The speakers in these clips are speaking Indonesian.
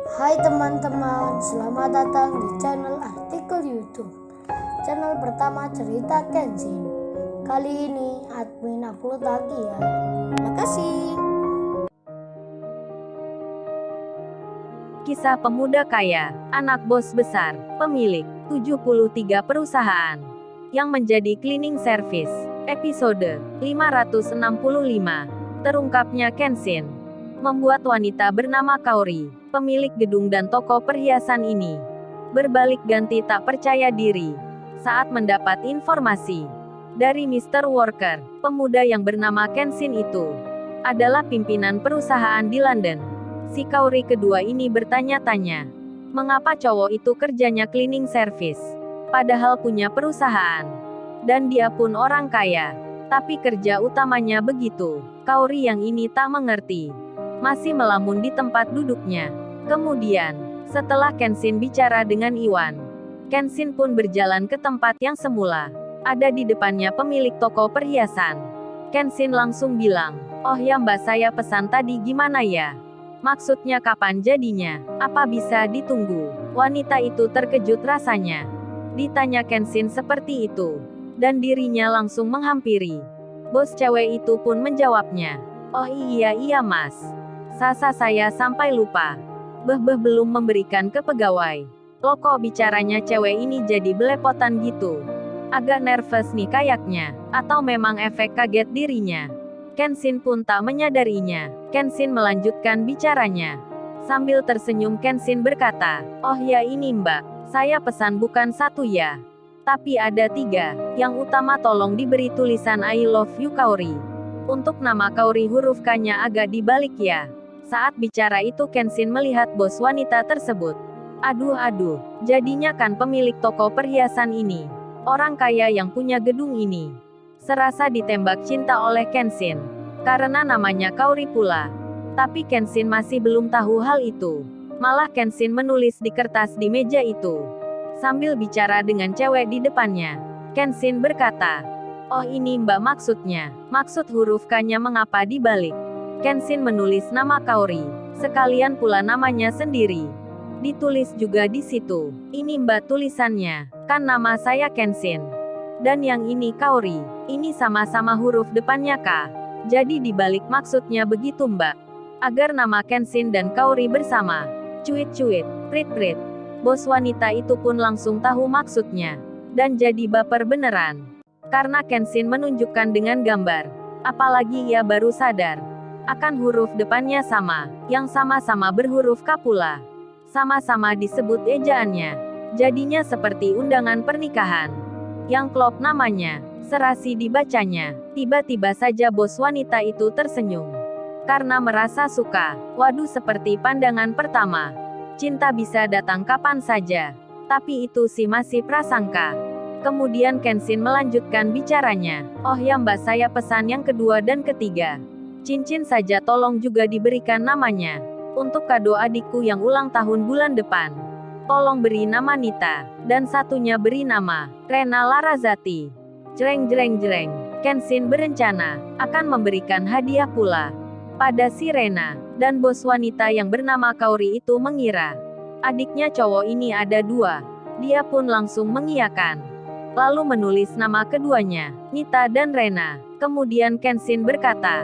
Hai teman-teman, selamat datang di channel artikel YouTube. Channel pertama cerita Kenshin. Kali ini admin upload lagi ya. Makasih. Kisah pemuda kaya, anak bos besar, pemilik 73 perusahaan yang menjadi cleaning service. Episode 565. Terungkapnya Kenshin membuat wanita bernama Kaori, pemilik gedung dan toko perhiasan ini, berbalik ganti tak percaya diri saat mendapat informasi dari Mr. Walker. Pemuda yang bernama Kenshin itu adalah pimpinan perusahaan di London. Si Kaori kedua ini bertanya-tanya, mengapa cowok itu kerjanya cleaning service, padahal punya perusahaan, dan dia pun orang kaya, tapi kerja utamanya begitu. Kaori yang ini tak mengerti, masih melamun di tempat duduknya. Kemudian, setelah Kenshin bicara dengan Iwan, Kenshin pun berjalan ke tempat yang semula. Ada di depannya pemilik toko perhiasan. Kenshin langsung bilang, "Oh ya mbak, saya pesan tadi gimana ya? Maksudnya kapan jadinya? Apa bisa ditunggu?" Wanita itu terkejut rasanya ditanya Kenshin seperti itu, dan dirinya langsung menghampiri. Bos cewek itu pun menjawabnya, "Oh iya mas. Saya sampai lupa. Belum memberikan ke pegawai." Loh kok bicaranya cewek ini jadi belepotan gitu? Agak nervous nih kayaknya, atau memang efek kaget dirinya? Kenshin pun tak menyadarinya. Kenshin melanjutkan bicaranya. Sambil tersenyum Kenshin berkata, "Oh ya ini mbak, saya pesan bukan satu ya, tapi ada 3. Yang utama tolong diberi tulisan I love you Kaori. Untuk nama Kaori huruf K-nya agak dibalik ya." Saat bicara itu Kenshin melihat bos wanita tersebut. Aduh, jadinya kan pemilik toko perhiasan ini orang kaya yang punya gedung ini. Serasa ditembak cinta oleh Kenshin, karena namanya Kaori pula. Tapi Kenshin masih belum tahu hal itu. Malah Kenshin menulis di kertas di meja itu, sambil bicara dengan cewek di depannya. Kenshin berkata, "Oh ini mbak maksudnya, maksud huruf K-nya mengapa dibalik?" Kenshin menulis nama Kaori, sekalian pula namanya sendiri. Ditulis juga di situ. "Ini mbak tulisannya, kan nama saya Kenshin. Dan yang ini Kaori, ini sama-sama huruf depannya K. Jadi dibalik maksudnya begitu mbak. Agar nama Kenshin dan Kaori bersama." Cuit, prit. Bos wanita itu pun langsung tahu maksudnya, dan jadi baper beneran. Karena Kenshin menunjukkan dengan gambar. Apalagi ia baru sadar akan huruf depannya sama, yang sama-sama berhuruf K pula. Sama-sama disebut ejaannya. Jadinya seperti undangan pernikahan yang klop namanya. Serasi dibacanya. Tiba-tiba saja bos wanita itu tersenyum karena merasa suka. Waduh, seperti pandangan pertama. Cinta bisa datang kapan saja. Tapi itu sih masih prasangka. Kemudian Kenshin melanjutkan bicaranya. "Oh ya mbak, saya pesan yang kedua dan ketiga. Cincin saja tolong juga diberikan namanya. Untuk kado adikku yang ulang tahun bulan depan. Tolong beri nama Nita. Dan satunya beri nama Rena Larazati." Jreng. Kenshin berencana akan memberikan hadiah pula pada si Rena. Dan bos wanita yang bernama Kaori itu mengira adiknya cowok ini ada 2. Dia pun langsung mengiyakan. Lalu menulis nama keduanya, Nita dan Rena. Kemudian Kenshin berkata,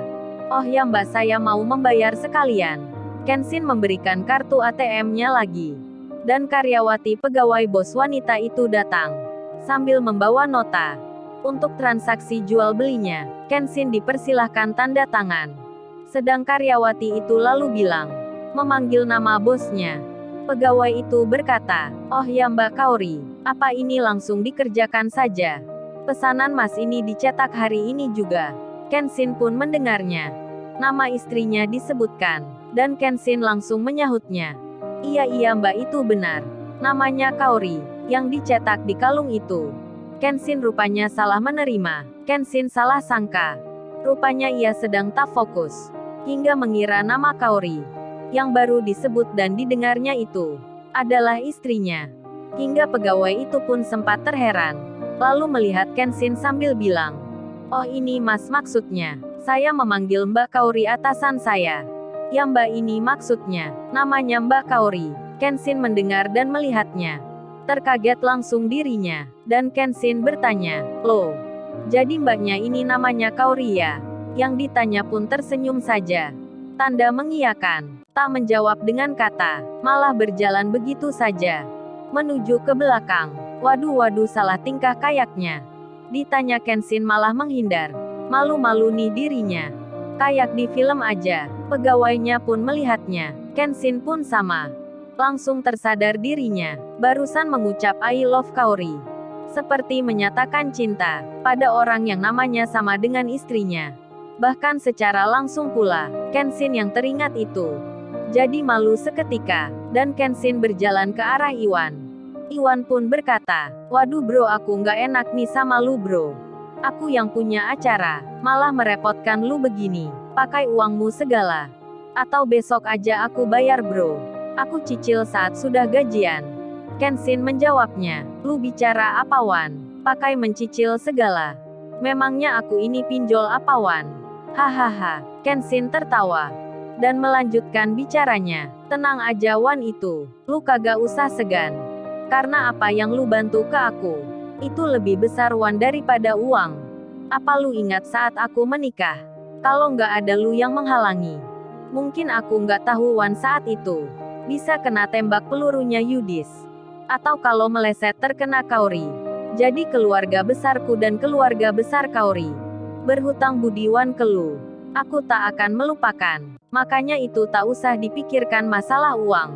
"Oh ya mbak, saya mau membayar sekalian." Kenshin memberikan kartu ATM-nya lagi. Dan karyawati pegawai bos wanita itu datang sambil membawa nota untuk transaksi jual belinya. Kenshin dipersilahkan tanda tangan. Sedang karyawati itu lalu bilang, memanggil nama bosnya. Pegawai itu berkata, "Oh ya mbak Kaori, apa ini langsung dikerjakan saja? Pesanan mas ini dicetak hari ini juga." Kenshin pun mendengarnya. Nama istrinya disebutkan, dan Kenshin langsung menyahutnya. Iya mbak, itu benar. Namanya Kaori, yang dicetak di kalung itu." Kenshin rupanya salah menerima. Kenshin salah sangka. Rupanya ia sedang tak fokus, hingga mengira nama Kaori yang baru disebut dan didengarnya itu adalah istrinya. Hingga pegawai itu pun sempat terheran. Lalu melihat Kenshin sambil bilang, "Oh ini mas, maksudnya saya memanggil mbak Kaori atasan saya." Ya Mbak ini maksudnya, namanya Mbak Kaori. Kenshin mendengar dan melihatnya. Terkaget langsung dirinya, dan Kenshin bertanya, "Loh, jadi mbaknya ini namanya Kaori ya?" Yang ditanya pun tersenyum saja. Tanda mengiyakan, tak menjawab dengan kata, malah berjalan begitu saja. Menuju ke belakang. Waduh salah tingkah kayaknya. Ditanya Kenshin malah menghindar. Malu-malu nih dirinya. Kayak di film aja. Pegawainya pun melihatnya. Kenshin pun sama. Langsung tersadar dirinya. Barusan mengucap I love Kaori. Seperti menyatakan cinta pada orang yang namanya sama dengan istrinya. Bahkan secara langsung pula, Kenshin yang teringat itu. Jadi malu seketika, dan Kenshin berjalan ke arah Iwan. Iwan pun berkata, "Waduh bro, aku nggak enak nih sama lu bro. Aku yang punya acara, malah merepotkan lu begini, pakai uangmu segala. Atau besok aja aku bayar bro. Aku cicil saat sudah gajian." Kenshin menjawabnya, "Lu bicara apa Wan? Pakai mencicil segala. Memangnya aku ini pinjol apa Wan?" Hahaha. Kenshin tertawa. Dan melanjutkan bicaranya. "Tenang aja Wan itu. Lu kagak usah segan. Karena apa yang lu bantu ke aku, itu lebih besar Wan daripada uang. Apa lu ingat saat aku menikah? Kalau nggak ada lu yang menghalangi, mungkin aku nggak tahu Wan saat itu. Bisa kena tembak pelurunya Yudis. Atau kalau meleset terkena Kaori. Jadi keluarga besarku dan keluarga besar Kaori berhutang budi Wan ke lu. Aku tak akan melupakan. Makanya itu tak usah dipikirkan masalah uang.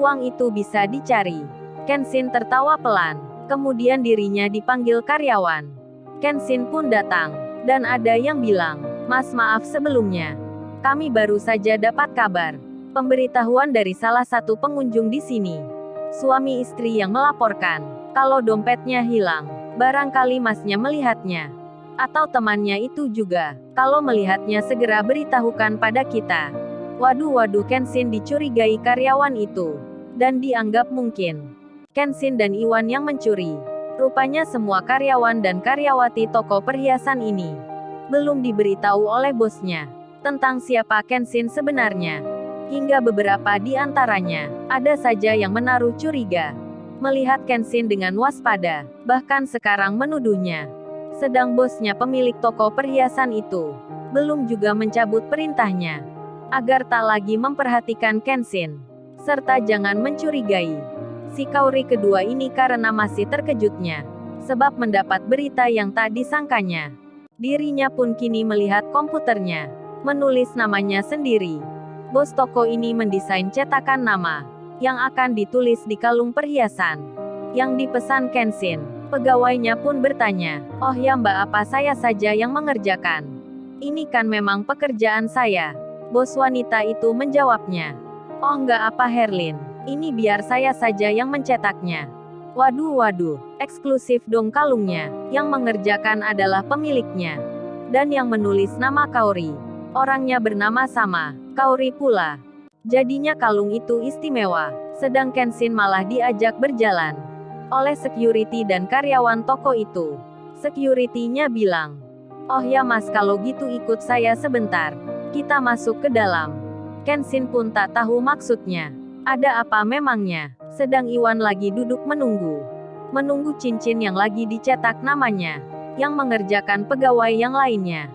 Uang itu bisa dicari." Kenshin tertawa pelan. Kemudian dirinya dipanggil karyawan. Kenshin pun datang. Dan ada yang bilang, "Mas maaf sebelumnya. Kami baru saja dapat kabar. Pemberitahuan dari salah satu pengunjung di sini. Suami istri yang melaporkan kalau dompetnya hilang. Barangkali masnya melihatnya. Atau temannya itu juga. Kalau melihatnya segera beritahukan pada kita." Waduh Kenshin dicurigai karyawan itu. Dan dianggap mungkin Kenshin dan Iwan yang mencuri. Rupanya semua karyawan dan karyawati toko perhiasan ini belum diberitahu oleh bosnya tentang siapa Kenshin sebenarnya. Hingga beberapa di antaranya ada saja yang menaruh curiga. Melihat Kenshin dengan waspada, bahkan sekarang menuduhnya. Sedang bosnya pemilik toko perhiasan itu belum juga mencabut perintahnya agar tak lagi memperhatikan Kenshin, serta jangan mencurigai si Kaori kedua ini karena masih terkejutnya sebab mendapat berita yang tak disangkanya. Dirinya pun kini melihat komputernya, menulis namanya sendiri. Bos toko ini mendesain cetakan nama yang akan ditulis di kalung perhiasan yang dipesan Kenshin. Pegawainya pun bertanya, "Oh ya Mbak, apa saya saja yang mengerjakan? Ini kan memang pekerjaan saya." Bos wanita itu menjawabnya, "Oh enggak apa Herlin, ini biar saya saja yang mencetaknya." Waduh, eksklusif dong kalungnya. Yang mengerjakan adalah pemiliknya. Dan yang menulis nama Kaori. Orangnya bernama sama, Kaori pula. Jadinya kalung itu istimewa. Sedang Kenshin malah diajak berjalan oleh security dan karyawan toko itu. Security-nya bilang, "Oh ya mas, kalau gitu ikut saya sebentar. Kita masuk ke dalam." Kenshin pun tak tahu maksudnya. Ada apa memangnya? Sedang Iwan lagi duduk menunggu cincin yang lagi dicetak namanya, yang mengerjakan pegawai yang lainnya.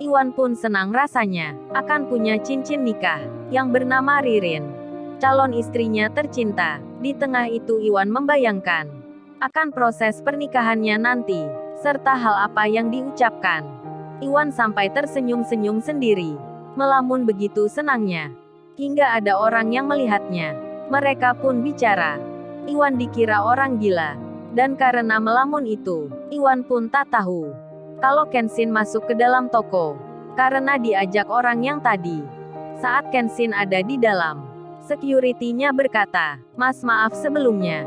Iwan pun senang rasanya, akan punya cincin nikah, yang bernama Ririn. Calon istrinya tercinta. Di tengah itu Iwan membayangkan akan proses pernikahannya nanti, serta hal apa yang diucapkan. Iwan sampai tersenyum-senyum sendiri. Melamun begitu senangnya. Hingga ada orang yang melihatnya. Mereka pun bicara. Iwan dikira orang gila. Dan karena melamun itu, Iwan pun tak tahu kalau Kenshin masuk ke dalam toko. Karena diajak orang yang tadi. Saat Kenshin ada di dalam, security-nya berkata, "Mas maaf sebelumnya.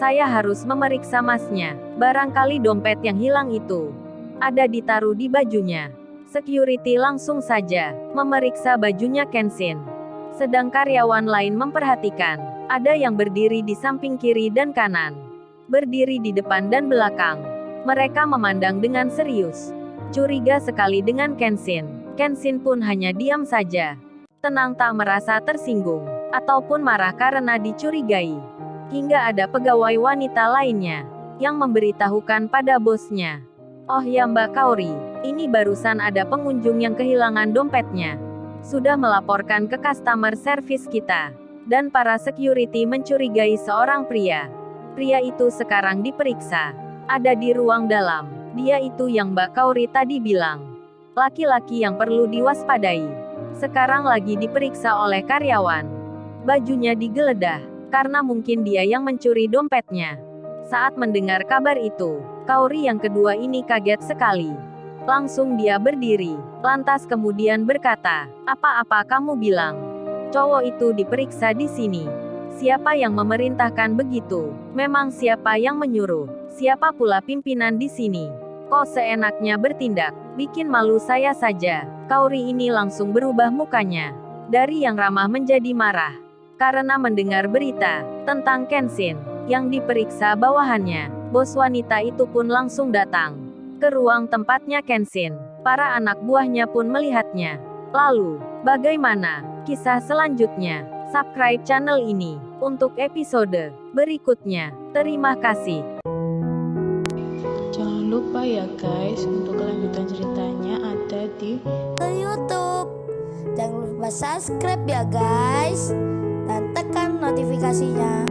Saya harus memeriksa masnya. Barangkali dompet yang hilang itu ada ditaruh di bajunya." Security langsung saja memeriksa bajunya Kenshin. Sedang karyawan lain memperhatikan. Ada yang berdiri di samping kiri dan kanan. Berdiri di depan dan belakang. Mereka memandang dengan serius. Curiga sekali dengan Kenshin. Kenshin pun hanya diam saja. Tenang, tak merasa tersinggung ataupun marah karena dicurigai. Hingga ada pegawai wanita lainnya yang memberitahukan pada bosnya. Oh ya Mbak Kaori, ini barusan ada pengunjung yang kehilangan dompetnya. Sudah melaporkan ke customer service kita. Dan para security mencurigai seorang pria. Pria itu sekarang diperiksa. Ada di ruang dalam. Dia itu yang Mbak Kaori tadi bilang. Laki-laki yang perlu diwaspadai. Sekarang lagi diperiksa oleh karyawan. Bajunya digeledah, karena mungkin dia yang mencuri dompetnya. Saat mendengar kabar itu, Kaori yang kedua ini kaget sekali. Langsung dia berdiri, lantas kemudian berkata, "Apa-apa kamu bilang? Cowok itu diperiksa di sini. Siapa yang memerintahkan begitu? Memang siapa yang menyuruh? Siapa pula pimpinan di sini? Kok seenaknya bertindak? Bikin malu saya saja." Kaori ini langsung berubah mukanya. Dari yang ramah menjadi marah. Karena mendengar berita tentang Kenshin yang diperiksa bawahannya. Bos wanita itu pun langsung datang ke ruang tempatnya Kenshin. Para anak buahnya pun melihatnya. Lalu, bagaimana kisah selanjutnya? Subscribe channel ini untuk episode berikutnya. Terima kasih. Jangan lupa ya guys, untuk kelanjutan ceritanya ada di YouTube. Jangan lupa subscribe ya guys, dan tekan notifikasinya